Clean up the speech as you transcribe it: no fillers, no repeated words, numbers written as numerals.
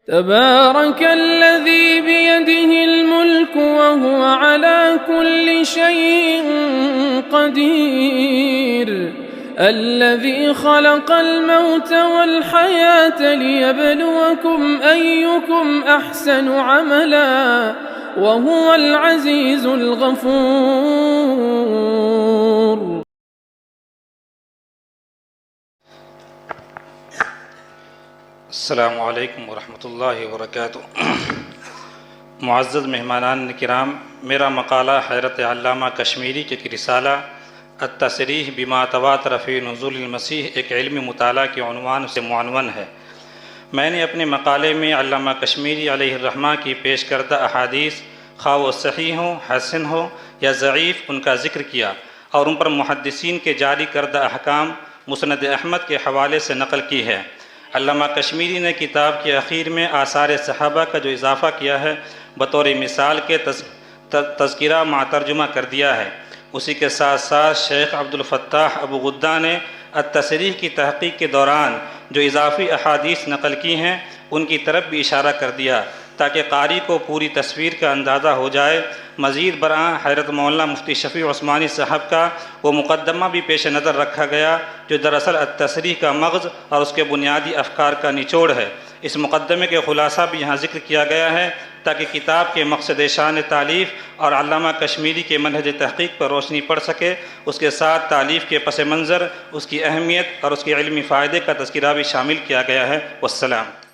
तबारकल्लज़ी बियदिहिल मुल्क व हुवा अला कुल्लि शैइन क़दीर अल्लज़ी खलक़ल मौत वल हयात लियब्लुवकुम अय्युकुम अहसनु अमला व हुवल अज़ीज़ुल गफ़ूर। अस्सलामु अलैकुम वरहमतुल्लाहि वबरकातुहू। मुअज़्ज़ज़ मेहमानान किराम, मेरा मक़ाला हैरत अल्लामा कश्मीरी के रिसाला अत-तसरीह बिमा तवातर फ़ी नुज़ूलिल मसीह एक इल्मी मुताला के उन्वान से मुअन्वन है। मैंने अपने मक़ाले में अल्लामा कश्मीरी अलैहिर्रहमा की पेश करदा अहादीस खा वो सही हो, हसन हो या ज़ईफ़, उनका ज़िक्र किया और उन पर मुहद्दिसीन के जारी करदा अहकाम मुस्नद अहमद के हवाले से नक़ल की है। अल्लामा कश्मीरी ने किताब के आखिर में आसार सहाबा का जो इजाफ़ा किया है बतौर मिसाल के तज़किरा मातर्जुमा कर दिया है। उसी के साथ साथ शेख अब्दुल फ़त्ताह अबू गुद्दा ने अत-तसरीह की तहक़ीक़ के दौरान जो इजाफ़ी अहादीस नक़ल की हैं उनकी तरफ भी इशारा कर दिया ताकि कारी को पूरी तस्वीर का अंदाज़ा हो जाए। मज़ीद बरआं हैरत मौलाना मुफ्ती शफ़ी उस्मानी साहब का वो मुक़द्दमा भी पेश नज़र रखा गया जो दरअसल अत-तसरीह का मग़ज़ और उसके बुनियादी अफ़कार का निचोड़ है। इस मुक़द्दमे के ख़ुलासा भी यहाँ ज़िक्र किया गया है ताकि किताब के मक़सद शान तालीफ़ और अल्लामा कश्मीरी के मनहज तहक़ीक़ पर रोशनी पड़ सके। उसके साथ तालीफ़ के पस मंज़र, उसकी अहमियत और उसके इल्मी फ़ायदे का तज़किरा भी शामिल किया गया है। वस्सलाम।